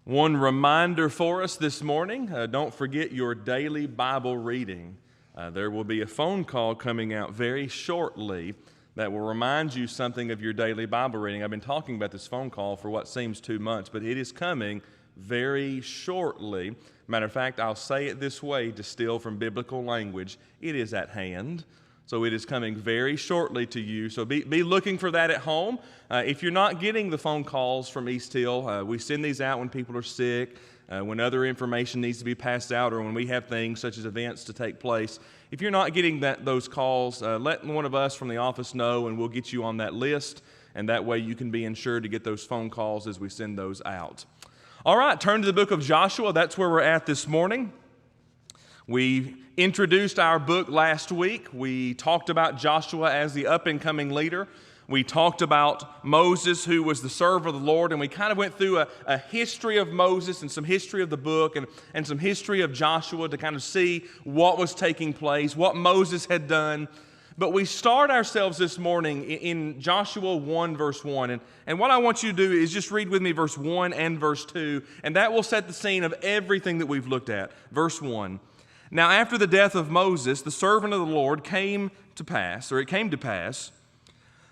One reminder for us this morning, don't forget your daily Bible reading. There will be a phone call coming out very shortly that will remind you something of your daily Bible reading. I've been talking about this phone call for what seems 2 months, but it is coming very shortly. Matter of fact, I'll say it this way to steal from biblical language. It is at hand. So it is coming very shortly to you. So be looking for that at home. If you're not getting the phone calls from East Hill, we send these out when people are sick, when other information needs to be passed out, or when we have things such as events to take place. If you're not getting those calls, let one of us from the office know, and we'll get you on that list. And that way you can be ensured to get those phone calls as we send those out. All right, turn to the book of Joshua. That's where we're at this morning. We introduced our book last week. We talked about Joshua as the up-and-coming leader. We talked about Moses, who was the servant of the Lord, and we kind of went through a history of Moses and some history of the book and some history of Joshua to kind of see what was taking place, what Moses had done. But we start ourselves this morning in Joshua 1, verse 1. And what I want you to do is just read with me verse 1 and verse 2, and that will set the scene of everything that we've looked at. Verse 1. Now after the death of Moses, the servant of the Lord, it came to pass,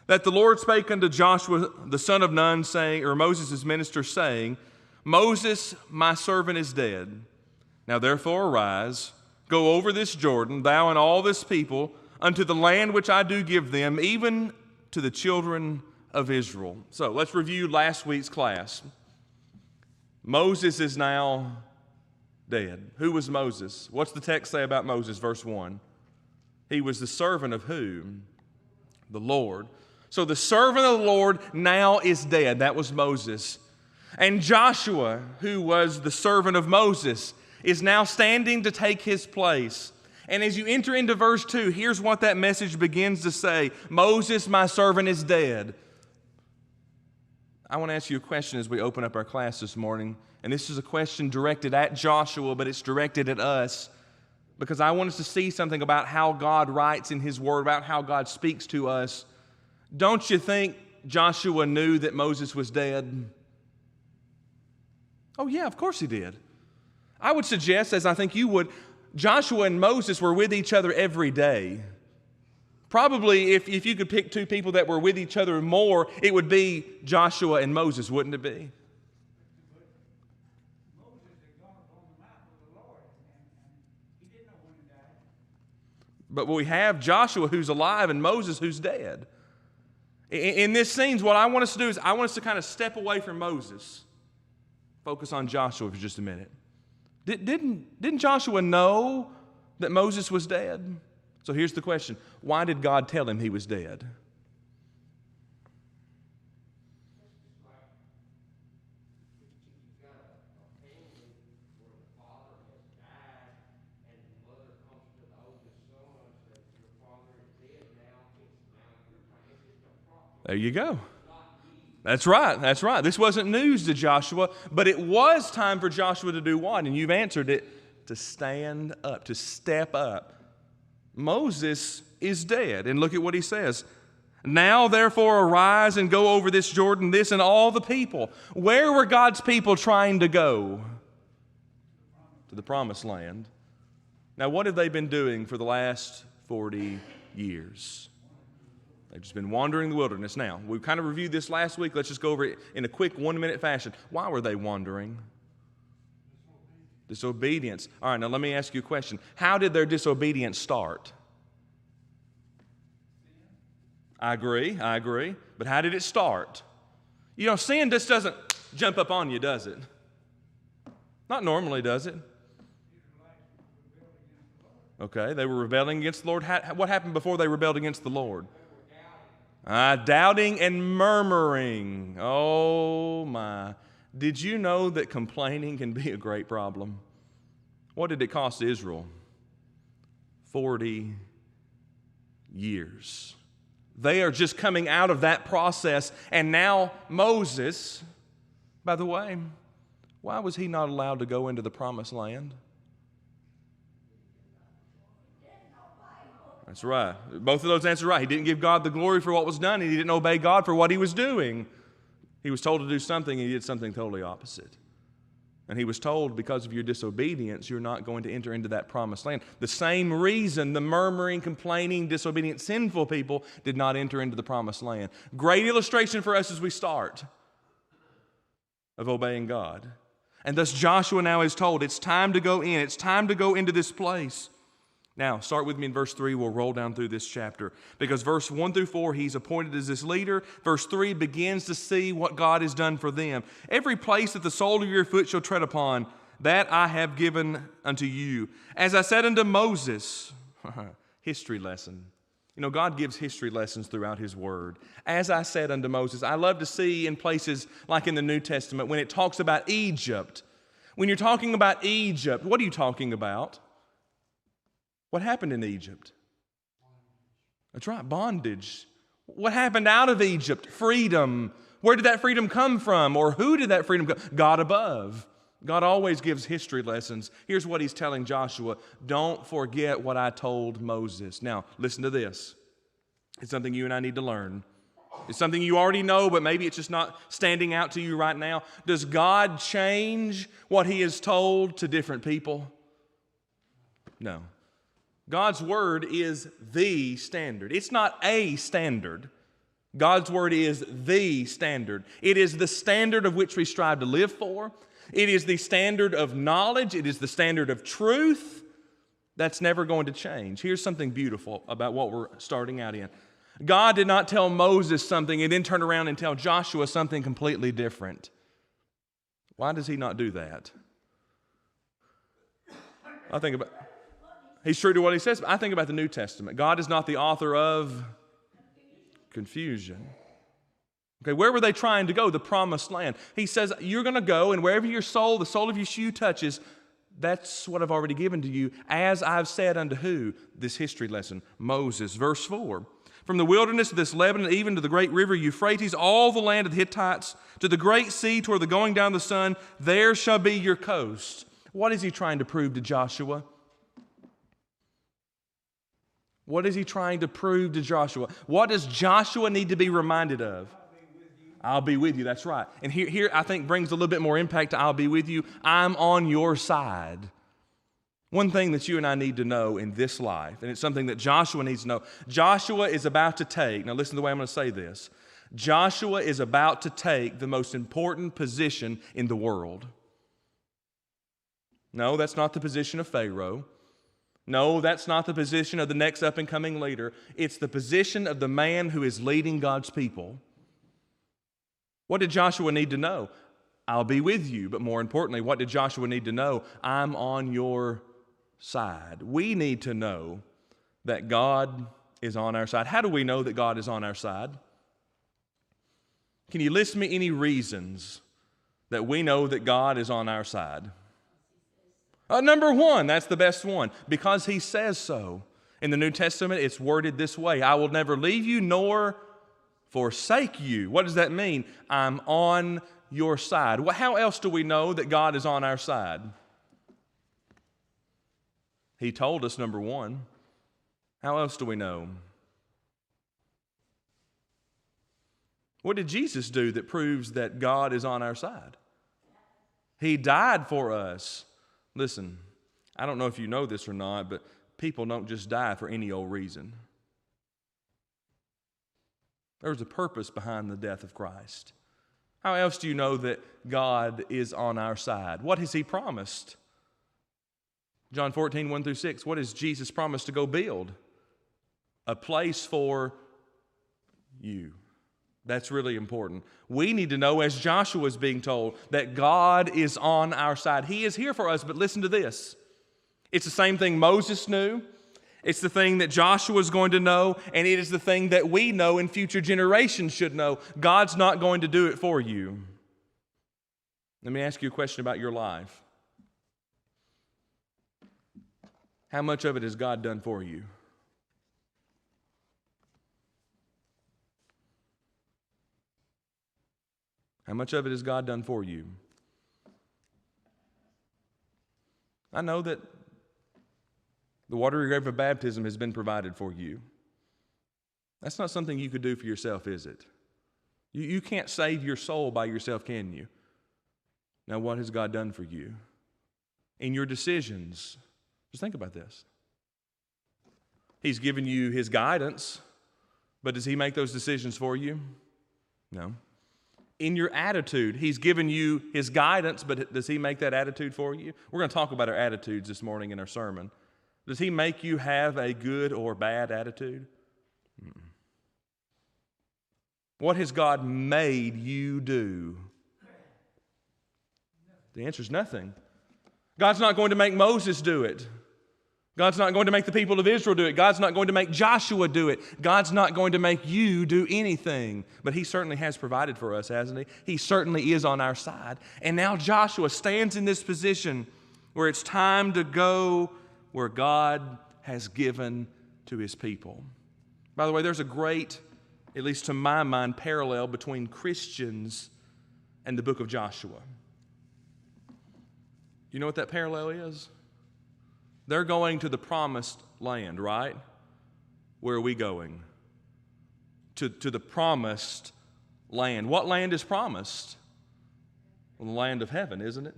that the Lord spake unto Joshua the son of Nun, saying, or Moses' minister, saying, Moses, my servant, is dead. Now therefore arise, go over this Jordan, thou and all this people, unto the land which I do give them, even to the children of Israel. So let's review last week's class. Moses is now dead. Who was Moses? What's the text say about Moses? Verse 1. He was the servant of who? The Lord. So the servant of the Lord now is dead. That was Moses. And Joshua, who was the servant of Moses, is now standing to take his place. And as you enter into verse 2, here's what that message begins to say. Moses, my servant, is dead. I want to ask you a question as we open up our class this morning. And this is a question directed at Joshua, but it's directed at us. Because I want us to see something about how God writes in His Word, about how God speaks to us. Don't you think Joshua knew that Moses was dead? Oh yeah, of course he did. I would suggest, as I think you would, Joshua and Moses were with each other every day. Probably if you could pick two people that were with each other more, it would be Joshua and Moses, wouldn't it be? But we have Joshua who's alive and Moses who's dead. In this scene, what I want us to do is I want us to kind of step away from Moses. Focus on Joshua for just a minute. Didn't Joshua know that Moses was dead? So here's the question. Why did God tell him he was dead? There you go. That's right. That's right. This wasn't news to Joshua, but it was time for Joshua to do what? And you've answered it, to stand up, to step up. Moses is dead. And look at what he says. Now, therefore, arise and go over this Jordan, this and all the people. Where were God's people trying to go? To the promised land. Now, what have they been doing for the last 40 years? They've just been wandering the wilderness. Now, we kind of reviewed this last week. Let's just go over it in a quick 1-minute fashion. Why were they wandering? Disobedience. All right, now let me ask you a question. How did their disobedience start? I agree. But how did it start? You know, sin just doesn't jump up on you, does it? Not normally, does it? Okay, they were rebelling against the Lord. What happened before they rebelled against the Lord? Doubting and murmuring. Oh my. Did you know that complaining can be a great problem? What did it cost Israel? 40 years. They are just coming out of that process. And now Moses, by the way, why was he not allowed to go into the promised land? That's right. Both of those answers are right. He didn't give God the glory for what was done, and he didn't obey God for what he was doing. He was told to do something, and he did something totally opposite. And he was told, because of your disobedience, you're not going to enter into that promised land. The same reason the murmuring, complaining, disobedient, sinful people did not enter into the promised land. Great illustration for us as we start of obeying God. And thus Joshua now is told, it's time to go in. It's time to go into this place. Now, start with me in verse 3. We'll roll down through this chapter. Because verse 1 through 4, he's appointed as this leader. Verse 3 begins to see what God has done for them. Every place that the sole of your foot shall tread upon, that I have given unto you. As I said unto Moses, history lesson. You know, God gives history lessons throughout His Word. As I said unto Moses, I love to see in places like in the New Testament when it talks about Egypt. When you're talking about Egypt, what are you talking about? What happened in Egypt? That's right, bondage. What happened out of Egypt? Freedom. Where did that freedom come from? Or who did that freedom come from? God above. God always gives history lessons. Here's what He's telling Joshua. Don't forget what I told Moses. Now, listen to this. It's something you and I need to learn. It's something you already know, but maybe it's just not standing out to you right now. Does God change what He has told to different people? No. God's Word is the standard. It's not a standard. God's Word is the standard. It is the standard of which we strive to live for. It is the standard of knowledge. It is the standard of truth. That's never going to change. Here's something beautiful about what we're starting out in. God did not tell Moses something and then turn around and tell Joshua something completely different. Why does He not do that? I think about He's true to what He says. I think about the New Testament. God is not the author of confusion. Okay, where were they trying to go? The promised land. He says, you're going to go, and wherever your soul, the sole of your shoe touches, that's what I've already given to you, as I've said unto who? This history lesson, Moses. Verse 4. From the wilderness of this Lebanon, even to the great river Euphrates, all the land of the Hittites, to the great sea toward the going down of the sun, there shall be your coast. What is He trying to prove to Joshua? What is He trying to prove to Joshua? What does Joshua need to be reminded of? I'll be with you, that's right. And here I think brings a little bit more impact to I'll be with you. I'm on your side. One thing that you and I need to know in this life, and it's something that Joshua needs to know, Joshua is about to take, now listen to the way I'm going to say this, Joshua is about to take the most important position in the world. No, that's not the position of Pharaoh. No, that's not the position of the next up-and-coming leader. It's the position of the man who is leading God's people. What did Joshua need to know? I'll be with you. But more importantly, what did Joshua need to know? I'm on your side. We need to know that God is on our side. How do we know that God is on our side? Can you list me any reasons that we know that God is on our side? Number one, that's the best one, because He says so. In the New Testament, it's worded this way, I will never leave you nor forsake you. What does that mean? I'm on your side. Well, how else do we know that God is on our side? He told us, number one. How else do we know? What did Jesus do that proves that God is on our side? He died for us. Listen, I don't know if you know this or not, but people don't just die for any old reason. There was a purpose behind the death of Christ. How else do you know that God is on our side? What has He promised? John 14, 1 through 6, what has Jesus promised to go build? A place for you. That's really important. We need to know, as Joshua is being told, that God is on our side. He is here for us, but listen to this. It's the same thing Moses knew. It's the thing that Joshua is going to know, and it is the thing that we know and future generations should know. God's not going to do it for you. Let me ask you a question about your life. How much of it has God done for you? How much of it has God done for you? I know that the watery grave of baptism has been provided for you. That's not something you could do for yourself, is it? You can't save your soul by yourself, can you? Now, what has God done for you? In your decisions, just think about this. He's given you His guidance, but does He make those decisions for you? No. In your attitude, He's given you His guidance, but does He make that attitude for you? We're going to talk about our attitudes this morning in our sermon. Does He make you have a good or bad attitude? What has God made you do? The answer is nothing. God's not going to make Moses do it. God's not going to make the people of Israel do it. God's not going to make Joshua do it. God's not going to make you do anything. But He certainly has provided for us, hasn't He? He certainly is on our side. And now Joshua stands in this position where it's time to go where God has given to His people. By the way, there's a great, at least to my mind, parallel between Christians and the book of Joshua. You know what that parallel is? They're going to the promised land, right? Where are we going? To the promised land. What land is promised? Well, the land of heaven, isn't it?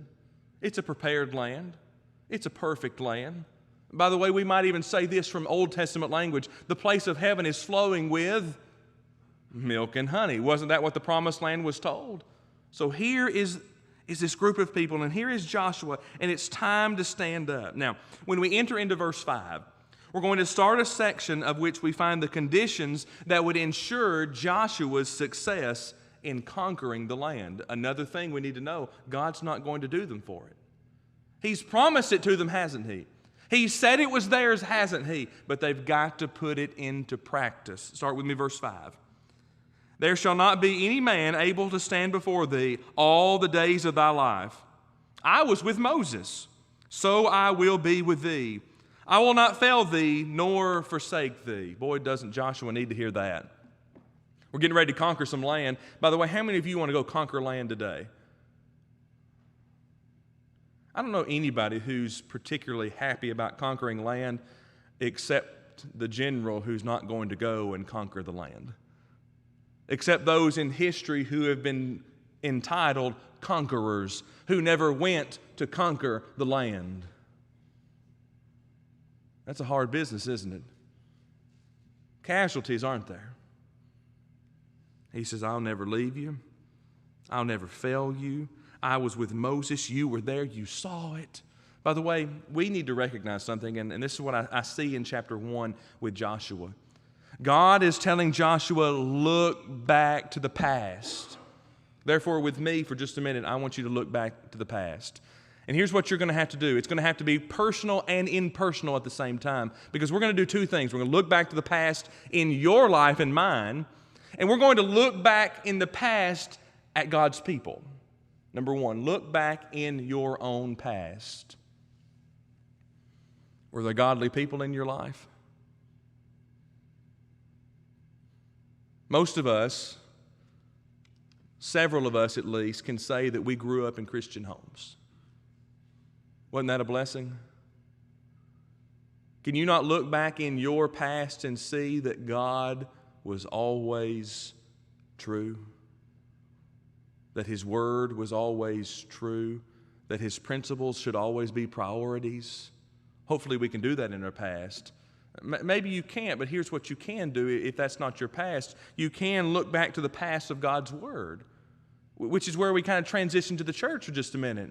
It's a prepared land. It's a perfect land. By the way, we might even say this from Old Testament language. The place of heaven is flowing with milk and honey. Wasn't that what the promised land was told? So here is this group of people, and here is Joshua, and it's time to stand up. Now, when we enter into verse 5, we're going to start a section of which we find the conditions that would ensure Joshua's success in conquering the land. Another thing we need to know, God's not going to do them for it. He's promised it to them, hasn't He? He said it was theirs, hasn't He? But they've got to put it into practice. Start with me, verse 5. There shall not be any man able to stand before thee all the days of thy life. I was with Moses, so I will be with thee. I will not fail thee, nor forsake thee. Boy, doesn't Joshua need to hear that. We're getting ready to conquer some land. By the way, how many of you want to go conquer land today? I don't know anybody who's particularly happy about conquering land except the general who's not going to go and conquer the land. Except those in history who have been entitled conquerors, who never went to conquer the land. That's a hard business, isn't it? Casualties, aren't there? He says, I'll never leave you. I'll never fail you. I was with Moses. You were there. You saw it. By the way, we need to recognize something, and this is what I see in chapter 1 with Joshua. God is telling Joshua, look back to the past. Therefore, with me for just a minute, I want you to look back to the past. And here's what you're going to have to do. It's going to have to be personal and impersonal at the same time, because we're going to do two things. We're going to look back to the past in your life and mine, and we're going to look back in the past at God's people. Number one, look back in your own past. Were there godly people in your life? Most of us, several of us at least, can say that we grew up in Christian homes. Wasn't that a blessing? Can you not look back in your past and see that God was always true? That His Word was always true? That His principles should always be priorities? Hopefully we can do that in our past. Maybe you can't, but here's what you can do if that's not your past. You can look back to the past of God's Word, which is where we kind of transition to the church for just a minute.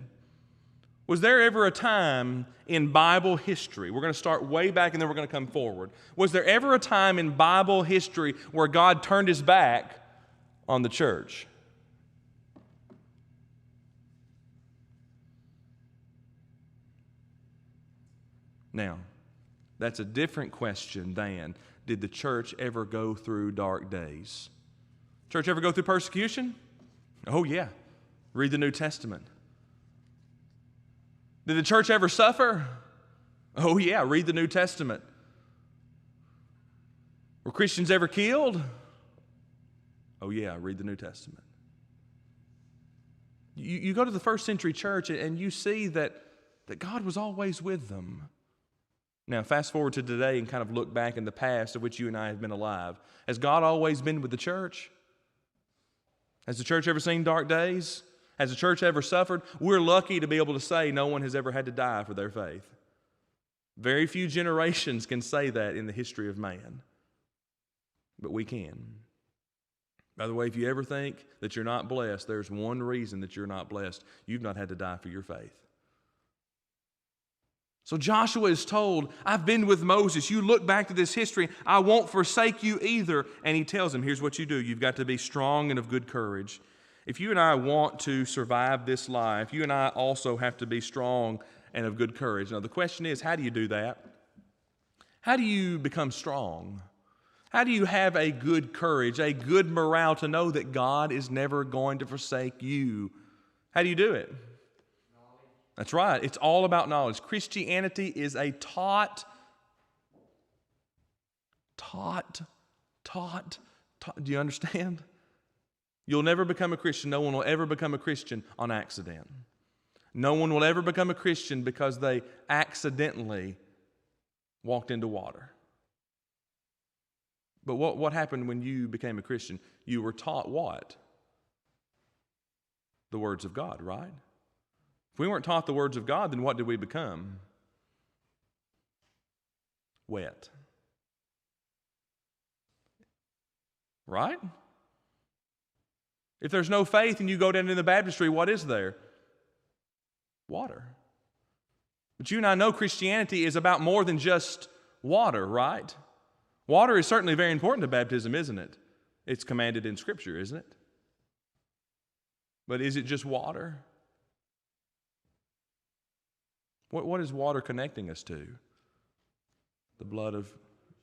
Was there ever a time in Bible history, we're going to start way back and then we're going to come forward. Was there ever a time in Bible history where God turned His back on the church? Now, that's a different question than, did the church ever go through dark days? Church ever go through persecution? Oh yeah. Read the New Testament. Did the church ever suffer? Oh yeah, read the New Testament. Were Christians ever killed? Oh yeah, read the New Testament. You go to the first century church and you see that God was always with them. Now, fast forward to today and kind of look back in the past of which you and I have been alive. Has God always been with the church? Has the church ever seen dark days? Has the church ever suffered? We're lucky to be able to say no one has ever had to die for their faith. Very few generations can say that in the history of man. But we can. By the way, if you ever think that you're not blessed, there's one reason that you're not blessed. You've not had to die for your faith. So Joshua is told, I've been with Moses. You look back to this history. I won't forsake you either. And he tells him, here's what you do. You've got to be strong and of good courage. If you and I want to survive this life, you and I also have to be strong and of good courage. Now, the question is, how do you do that? How do you become strong? How do you have a good courage, a good morale to know that God is never going to forsake you? How do you do it? That's right. It's all about knowledge. Christianity is a taught. Do you understand? You'll never become a Christian. No one will ever become a Christian on accident. No one will ever become a Christian because they accidentally walked into water. But what happened when you became a Christian? You were taught what? The words of God, right? If we weren't taught the words of God, then what did we become? Wet. Right? If there's no faith and you go down in the baptistry, what is there? Water. But you and I know Christianity is about more than just water, right? Water is certainly very important to baptism, isn't it? It's commanded in Scripture, isn't it? But is it just water? What is water connecting us to? The blood of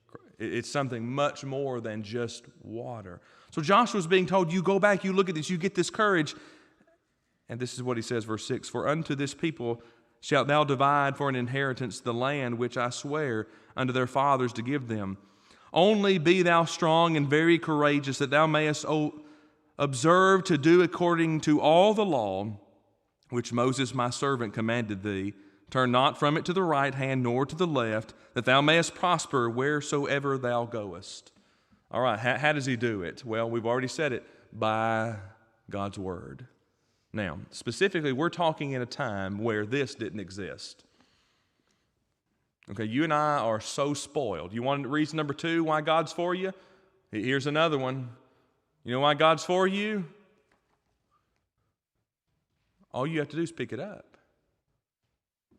Christ. It's something much more than just water. So Joshua's being told, you go back, you look at this, you get this courage. And this is what he says, verse 6, For unto this people shalt thou divide for an inheritance the land which I swear unto their fathers to give them. Only be thou strong and very courageous, that thou mayest observe to do according to all the law which Moses my servant commanded thee. Turn not from it to the right hand nor to the left, that thou mayest prosper wheresoever thou goest. All right, how does he do it? Well, we've already said it, by God's word. Now, specifically, we're talking in a time where this didn't exist. Okay, you and I are so spoiled. You want reason number 2 why God's for you? Here's another one. You know why God's for you? All you have to do is pick it up.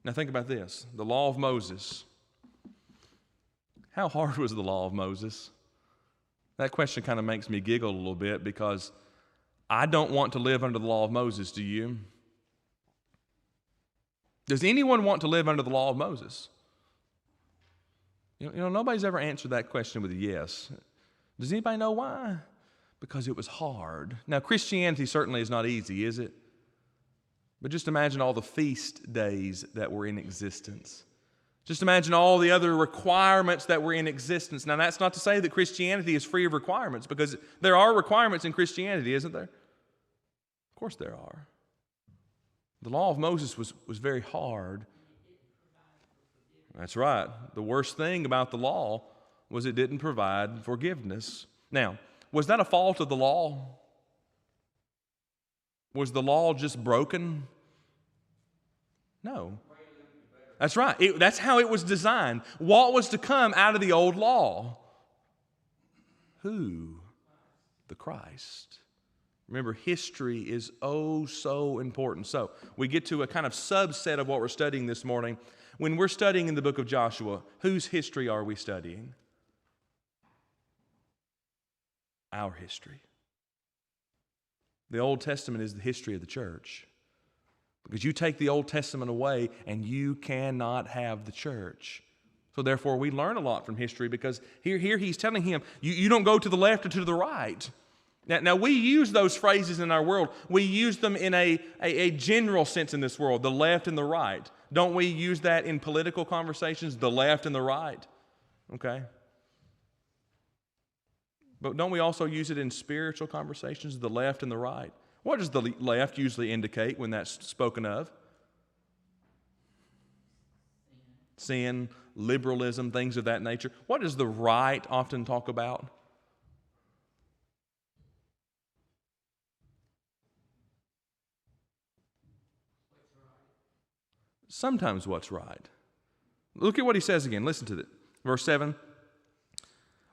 Now think about this. The law of Moses. How hard was the law of Moses? That question kind of makes me giggle a little bit because I don't want to live under the law of Moses, do you? Does anyone want to live under the law of Moses? You know, nobody's ever answered that question with a yes. Does anybody know why? Because it was hard. Now, Christianity certainly is not easy, is it? But just imagine all the feast days that were in existence. Just imagine all the other requirements that were in existence. Now, that's not to say that Christianity is free of requirements, because there are requirements in Christianity, isn't there? Of course there are. The law of Moses was very hard. That's right. The worst thing about the law was it didn't provide forgiveness. Now, was that a fault of the law? Was the law just broken? No. That's right. That's how it was designed. What was to come out of the old law? Who? The Christ. Remember, history is oh so important. So we get to a kind of subset of what we're studying this morning. When we're studying in the book of Joshua, whose history are we studying? Our history. The Old Testament is the history of the church. Because you take the Old Testament away and you cannot have the church. So therefore we learn a lot from history, because here he's telling him, you don't go to the left or to the right. Now we use those phrases in our world. We use them in a general sense in this world, the left and the right. Don't we use that in political conversations, the left and the right? Okay? But don't we also use it in spiritual conversations, the left and the right? What does the left usually indicate when that's spoken of? Sin, liberalism, things of that nature. What does the right often talk about? sometimes what's right. Look at what he says again. Listen to it. Verse 7.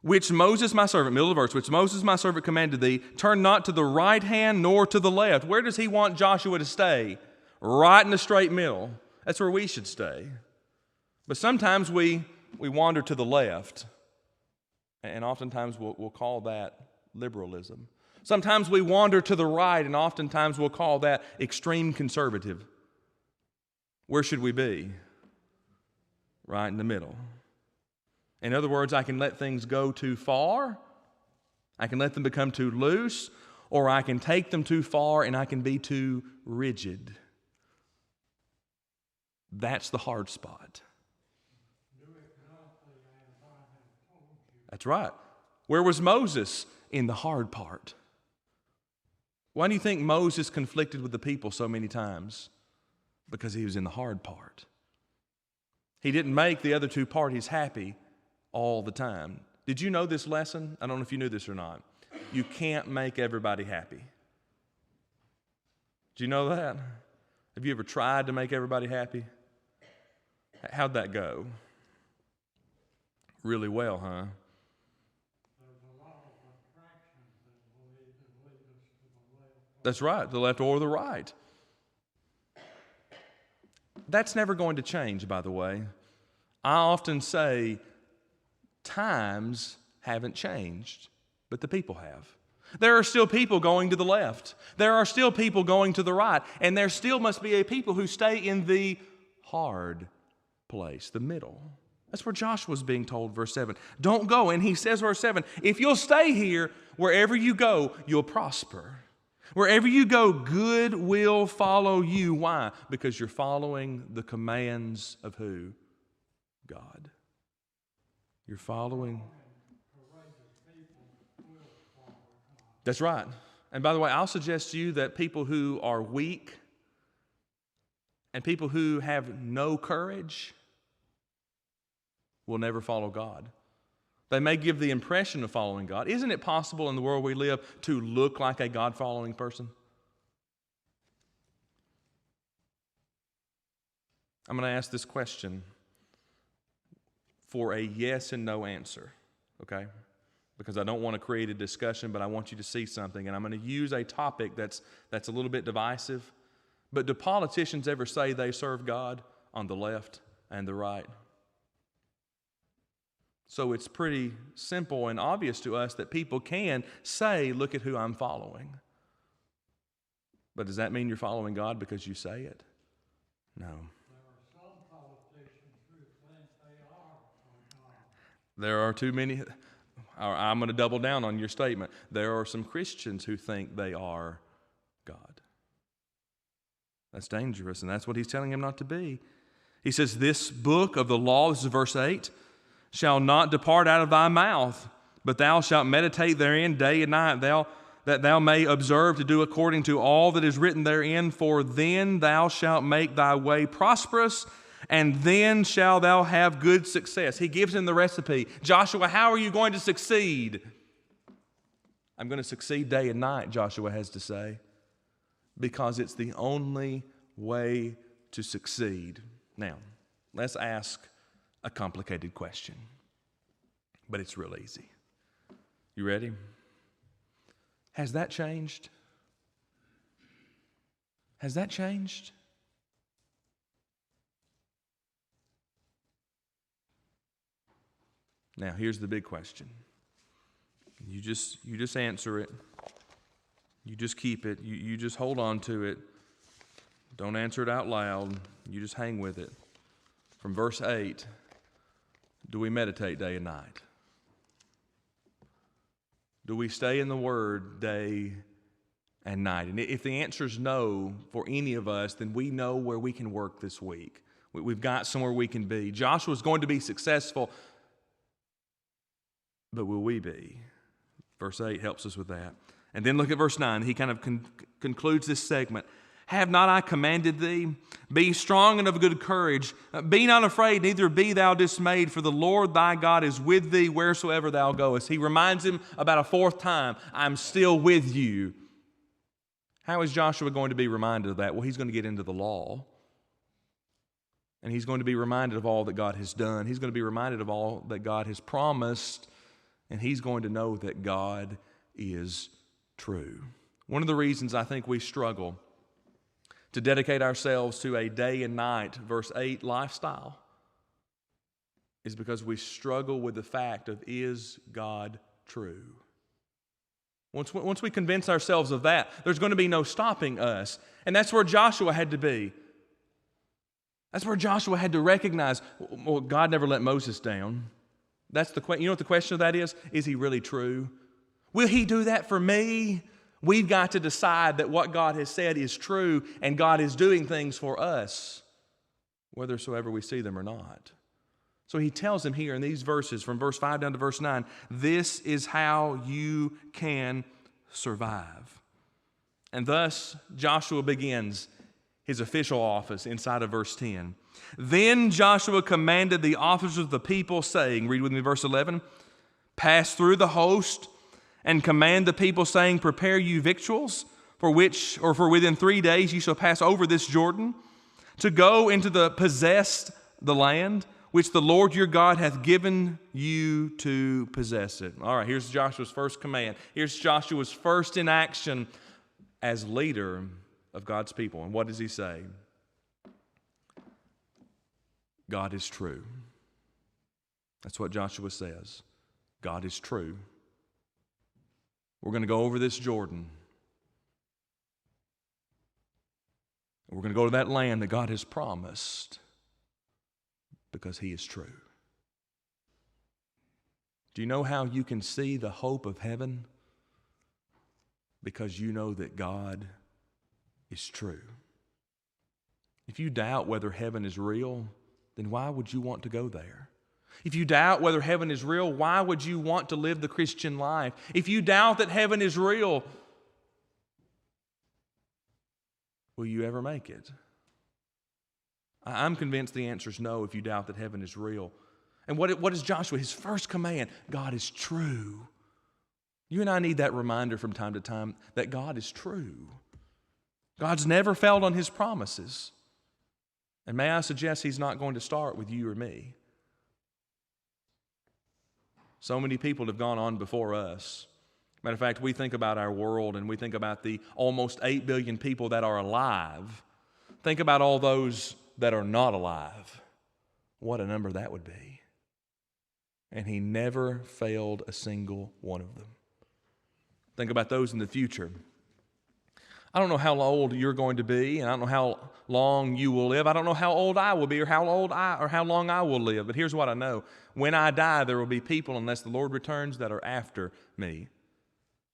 Which Moses my servant, middle of the verse, which Moses my servant commanded thee, turn not to the right hand nor to the left. Where does he want Joshua to stay? Right in the straight middle. That's where we should stay. But sometimes we wander to the left, and oftentimes we'll call that liberalism. Sometimes we wander to the right, and oftentimes we'll call that extreme conservative. Where should we be? Right in the middle. In other words, I can let things go too far, I can let them become too loose, or I can take them too far and I can be too rigid. That's the hard spot. That's right. Where was Moses? In the hard part. Why do you think Moses conflicted with the people so many times? Because he was in the hard part. He didn't make the other two parties happy all the time. Did you know this lesson? I don't know if you knew this or not. You can't make everybody happy. Do you know that? Have you ever tried to make everybody happy? How'd that go? Really well, huh? That's right, the left or the right. That's never going to change, by the way. I often say, times haven't changed, but the people have. There are still people going to the left. There are still people going to the right. And there still must be a people who stay in the hard place, the middle. That's where Joshua's being told, verse 7. Don't go. And he says, verse 7, if you'll stay here, wherever you go, you'll prosper. Wherever you go, good will follow you. Why? Because you're following the commands of who? God. You're following. That's right. And by the way, I'll suggest to you that people who are weak and people who have no courage will never follow God. They may give the impression of following God. Isn't it possible in the world we live to look like a God-following person? I'm going to ask this question for a yes and no answer, okay? Because I don't want to create a discussion, but I want you to see something. And I'm going to use a topic that's a little bit divisive. But do politicians ever say they serve God on the left and the right? So it's pretty simple and obvious to us that people can say, look at who I'm following. But does that mean you're following God because you say it? No. There are some politicians who think they are God. There are too many. I'm going to double down on your statement. There are some Christians who think they are God. That's dangerous, and that's what he's telling him not to be. He says, this book of the law, this is verse 8, shall not depart out of thy mouth, but thou shalt meditate therein day and night, that thou may observe to do according to all that is written therein, for then thou shalt make thy way prosperous, and then shalt thou have good success. He gives him the recipe. Joshua, how are you going to succeed? I'm going to succeed day and night, Joshua has to say, because it's the only way to succeed. Now, let's ask a complicated question, but it's real easy. You ready? Has that changed? Has that changed? Now, here's the big question. You just answer it. You just keep it. You just hold on to it. Don't answer it out loud. You just hang with it. From verse 8, do we meditate day and night? Do we stay in the Word day and night? And if the answer is no for any of us, then we know where we can work this week. We've got somewhere we can be. Joshua's going to be successful, but will we be? Verse 8 helps us with that. And then look at verse 9. He kind of concludes this segment. Have not I commanded thee? Be strong and of good courage. Be not afraid, neither be thou dismayed, for the Lord thy God is with thee wheresoever thou goest. He reminds him about a fourth time, I'm still with you. How is Joshua going to be reminded of that? Well, he's going to get into the law. And he's going to be reminded of all that God has done. He's going to be reminded of all that God has promised. And he's going to know that God is true. One of the reasons I think we struggle to dedicate ourselves to a day and night, verse 8, lifestyle is because we struggle with the fact of, is God true? Once we convince ourselves of that, there's going to be no stopping us. And that's where Joshua had to be. That's where Joshua had to recognize, well, God never let Moses down. That's the question. You know what the question of that is? Is he really true? Will he do that for me? We've got to decide that what God has said is true, and God is doing things for us, whethersoever we see them or not. So he tells them here in these verses, from verse 5 down to verse 9, this is how you can survive. And thus, Joshua begins his official office inside of verse 10. Then Joshua commanded the officers of the people, saying, read with me verse 11, pass through the host and command the people, saying, prepare you victuals, for within 3 days you shall pass over this Jordan, to go into the land, which the Lord your God hath given you to possess it. All right, here's Joshua's first command. Here's Joshua's first in action as leader of God's people. And what does he say? God is true. That's what Joshua says. God is true. We're going to go over this Jordan. We're going to go to that land that God has promised because he is true. Do you know how you can see the hope of heaven? Because you know that God is true. If you doubt whether heaven is real, then why would you want to go there? If you doubt whether heaven is real, why would you want to live the Christian life? If you doubt that heaven is real, will you ever make it? I'm convinced the answer is no if you doubt that heaven is real. And what is Joshua? His first command, God is true. You and I need that reminder from time to time that God is true. God's never failed on his promises. And may I suggest he's not going to start with you or me. So many people have gone on before us. Matter of fact, we think about our world and we think about the almost 8 billion people that are alive. Think about all those that are not alive. What a number that would be. And he never failed a single one of them. Think about those in the future. I don't know how old you're going to be, and I don't know how long you will live. I don't know how old I will be or how long I will live. But here's what I know. When I die, there will be people, unless the Lord returns, that are after me.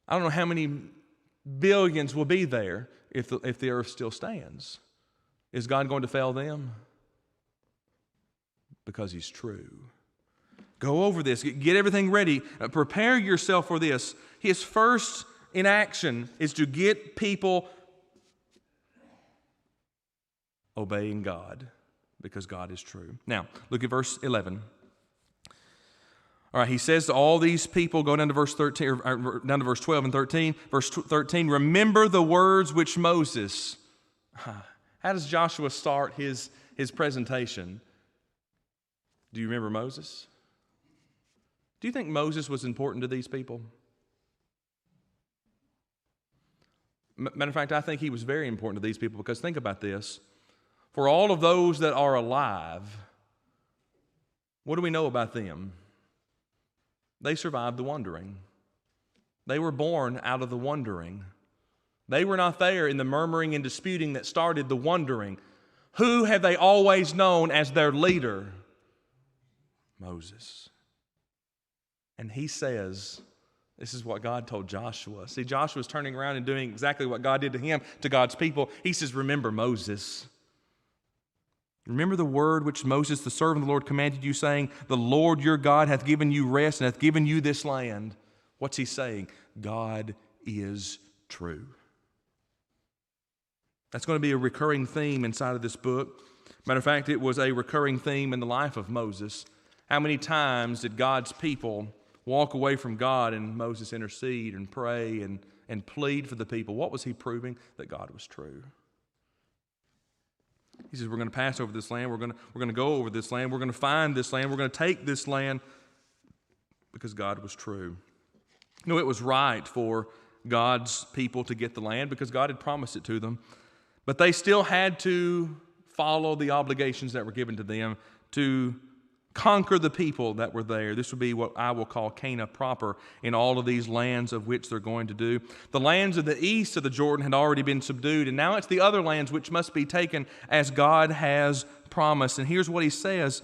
I don't know how many billions will be there if the earth still stands. Is God going to fail them? Because he's true. Go over this. Get everything ready. Prepare yourself for this. His first in action is to get people obeying God because God is true. Now, look at verse 11. All right, he says to all these people, go down to verse 13, or down to verse 12 and 13. Verse 13, remember the words which Moses. How does Joshua start his presentation? Do you remember Moses? Do you think Moses was important to these people? Matter of fact, I think he was very important to these people because think about this. For all of those that are alive, what do we know about them? They survived the wandering. They were born out of the wandering. They were not there in the murmuring and disputing that started the wandering. Who have they always known as their leader? Moses. And he says, this is what God told Joshua. See, Joshua's turning around and doing exactly what God did to him, to God's people. He says, remember Moses. Remember the word which Moses, the servant of the Lord, commanded you, saying, the Lord your God hath given you rest and hath given you this land. What's he saying? God is true. That's going to be a recurring theme inside of this book. Matter of fact, it was a recurring theme in the life of Moses. How many times did God's people walk away from God and Moses intercede and pray and plead for the people? What was he proving? That God was true. He says, we're going to pass over this land. We're going to go over this land. We're going to find this land. We're going to take this land because God was true. It was right for God's people to get the land because God had promised it to them. But they still had to follow the obligations that were given to them to conquer the people that were there. This would be what I will call Canaan proper in all of these lands of which they're going to do. The lands of the east of the Jordan had already been subdued, and now it's the other lands which must be taken as God has promised. And here's what he says: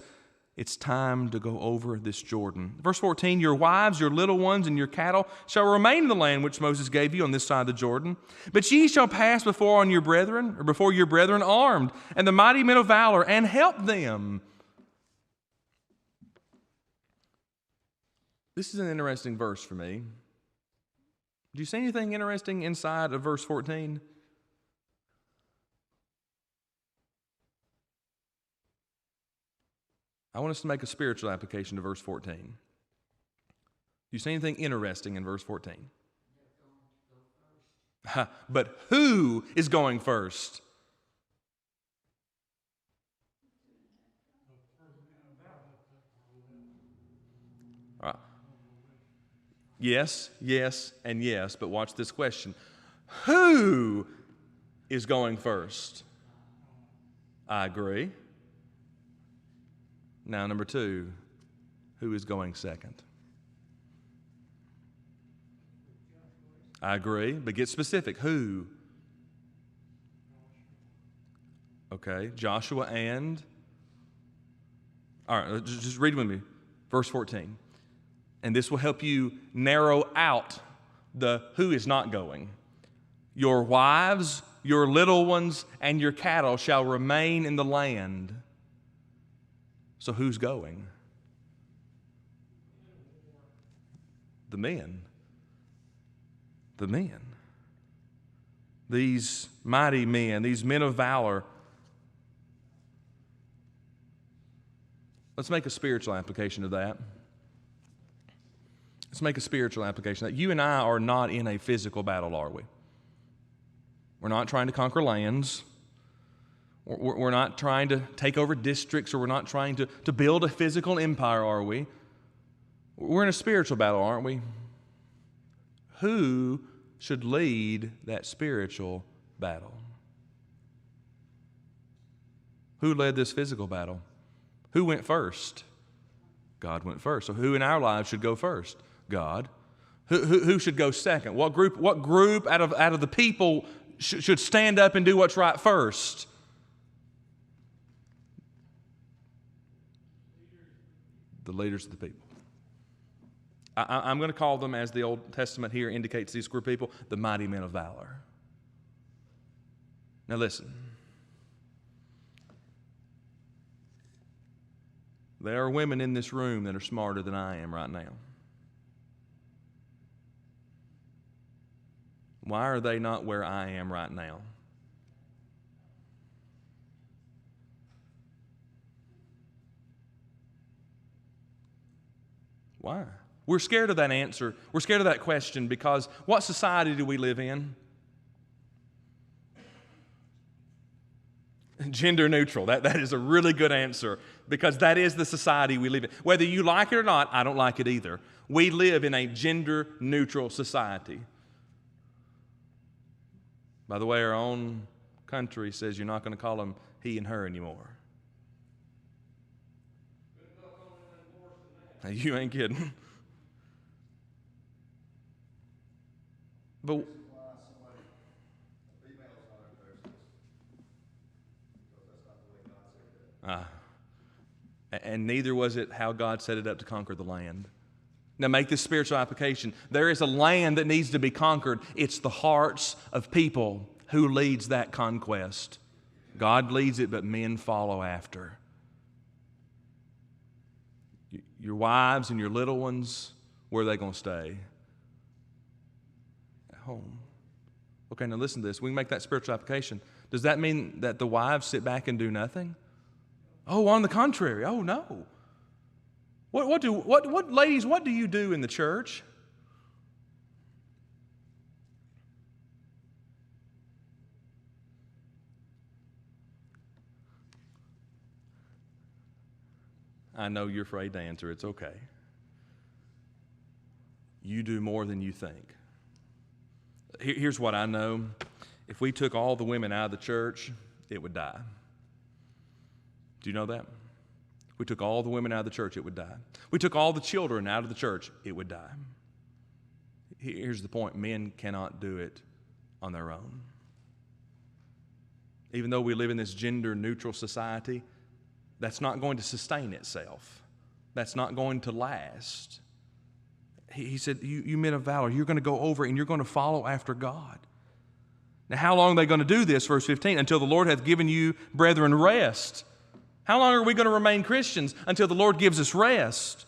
it's time to go over this Jordan. Verse 14, your wives, your little ones, and your cattle shall remain in the land which Moses gave you on this side of the Jordan. But ye shall pass before your brethren armed, and the mighty men of valor, and help them. This is an interesting verse for me. Do you see anything interesting inside of verse 14? I want us to make a spiritual application to verse 14. Do you see anything interesting in verse 14? But who is going first? All right. Yes, yes, and yes, but watch this question. Who is going first? I agree. Now, number two, who is going second? I agree, but get specific. Who? Okay, Joshua and... All right, just read with me. Verse 14. And this will help you narrow out the who is not going. Your wives, your little ones, and your cattle shall remain in the land. So who's going? The men. The men. These mighty men, these men of valor. Let's make a spiritual application of that. Let's make a spiritual application. That you and I are not in a physical battle, are we? We're not trying to conquer lands. We're not trying to take over districts, or we're not trying to build a physical empire, are we? We're in a spiritual battle, aren't we? Who should lead that spiritual battle? Who led this physical battle? Who went first? God went first. So who in our lives should go first? God. Who should go second? What group out of the people should stand up and do what's right first? The leaders of the people. I'm going to call them, as the Old Testament here indicates these group of people, the mighty men of valor. Now listen. There are women in this room that are smarter than I am right now. Why are they not where I am right now? Why? We're scared of that answer. We're scared of that question because what society do we live in? Gender neutral. That is a really good answer because that is the society we live in. Whether you like it or not, I don't like it either. We live in a gender neutral society. By the way, our own country says you're not going to call them he and her anymore. You ain't kidding. But and neither was it how God set it up to conquer the land. Now make this spiritual application. There is a land that needs to be conquered. It's the hearts of people. Who leads that conquest? God leads it, but men follow after. Your wives and your little ones, where are they going to stay? At home. Okay, now listen to this. We can make that spiritual application. Does that mean that the wives sit back and do nothing? Oh, on the contrary. Oh, no. Ladies, what do you do in the church? I know you're afraid to answer. It's okay. You do more than you think. Here's what I know. If we took all the women out of the church, it would die. Do you know that? If we took all the women out of the church, it would die. We took all the children out of the church, it would die. Here's the point. Men cannot do it on their own. Even though we live in this gender-neutral society, that's not going to sustain itself. That's not going to last. He said, you men of valor, you're going to go over and you're going to follow after God. Now, how long are they going to do this? Verse 15, until the Lord hath given you, brethren, rest. How long are we going to remain Christians? Until the Lord gives us rest.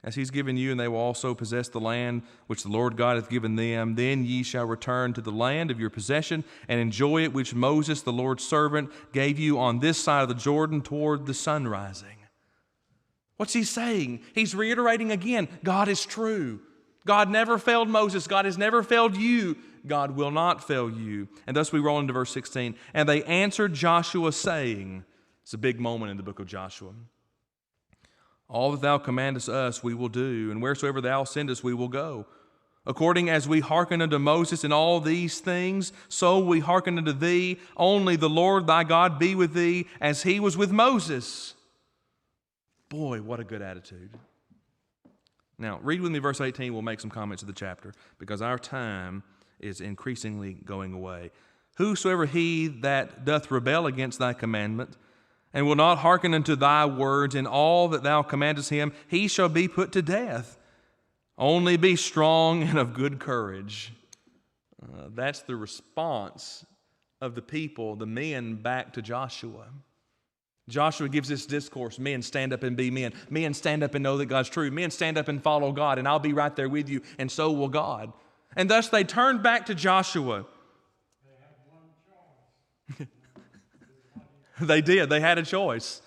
As He's given you, and they will also possess the land which the Lord God hath given them. Then ye shall return to the land of your possession and enjoy it, which Moses, the Lord's servant, gave you on this side of the Jordan toward the sun rising. What's he saying? He's reiterating again, God is true. God never failed Moses. God has never failed you. God will not fail you. And thus we roll into verse 16. And they answered Joshua, saying, it's a big moment in the book of Joshua. All that thou commandest us we will do, and wheresoever thou sendest we will go. According as we hearken unto Moses in all these things, so we hearken unto thee. Only the Lord thy God be with thee, as he was with Moses. Boy, what a good attitude. Now, read with me verse 18. We'll make some comments of the chapter, because our time is increasingly going away. Whosoever he that doth rebel against thy commandment, and will not hearken unto thy words in all that thou commandest him, he shall be put to death. Only be strong and of good courage. That's the response of the people, the men, back to Joshua. Joshua gives this discourse, men, stand up and be men. Men, stand up and know that God's true. Men, stand up and follow God, and I'll be right there with you, and so will God. And thus they turned back to Joshua. They had one choice. They did. They had a choice.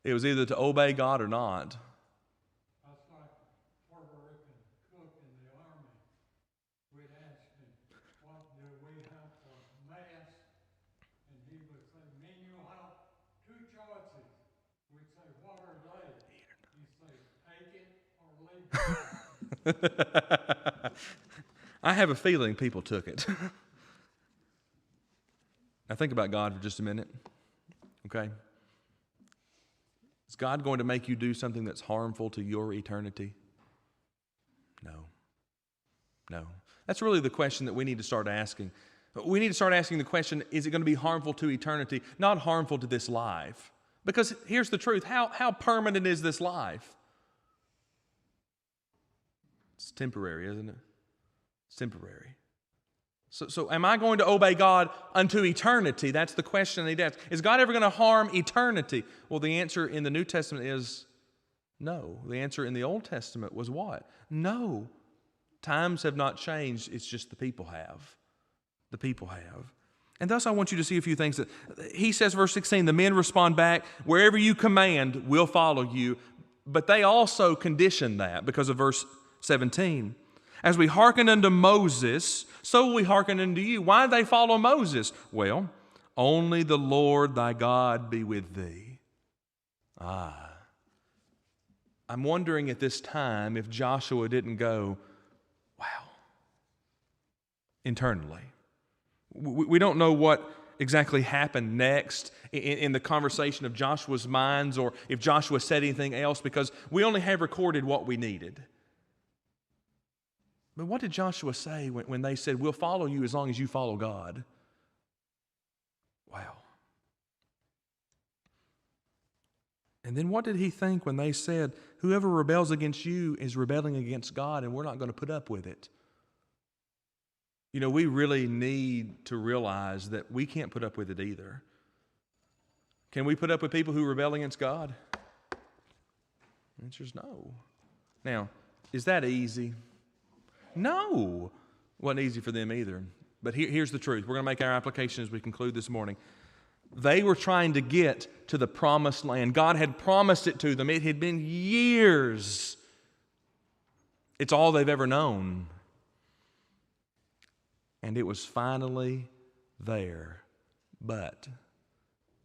It was either to obey God or not. That's like Puerto Rican cook in the army. We'd ask him, what do we have for mass? And he would say, men, you have two choices. We'd say, what are they? He'd say, take it or leave it. I have a feeling people took it. Now think about God for just a minute. Okay? Is God going to make you do something that's harmful to your eternity? No. No. That's really the question that we need to start asking. We need to start asking the question, is it going to be harmful to eternity, not harmful to this life? Because here's the truth. How permanent is this life? It's temporary, isn't it? It's temporary. So am I going to obey God unto eternity? That's the question I need to ask. Is God ever going to harm eternity? Well, the answer in the New Testament is no. The answer in the Old Testament was what? No. Times have not changed. It's just the people have. The people have. And thus I want you to see a few things. That he says, verse 16, the men respond back, wherever you command, we'll follow you. But they also condition that because of verse 17. As we hearken unto Moses, so will we hearken unto you. Why did they follow Moses? Well, only the Lord thy God be with thee. I'm wondering at this time if Joshua didn't go, wow, internally. We don't know what exactly happened next in the conversation of Joshua's minds, or if Joshua said anything else, because we only have recorded what we needed. But what did Joshua say when they said, we'll follow you as long as you follow God? Wow. And then what did he think when they said, whoever rebels against you is rebelling against God, and we're not going to put up with it? You know, we really need to realize that we can't put up with it either. Can we put up with people who rebel against God? The answer is no. Now, is that easy? No. Wasn't easy for them either. But here's the truth. We're going to make our application as we conclude this morning. They were trying to get to the promised land. God had promised it to them. It had been years. It's all they've ever known. And it was finally there. But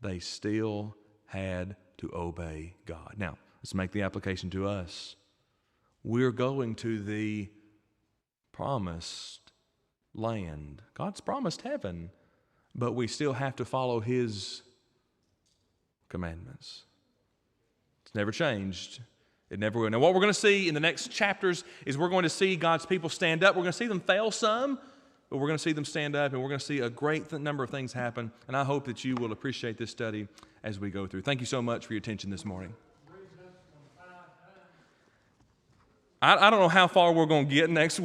they still had to obey God. Now, let's make the application to us. We're going to the promised land. God's promised heaven, but we still have to follow His commandments. It's never changed. It never will. Now, what we're going to see in the next chapters is we're going to see God's people stand up. We're going to see them fail some, but we're going to see them stand up, and we're going to see a great number of things happen. And I hope that you will appreciate this study as we go through. Thank you so much for your attention this morning. I don't know how far we're going to get next week.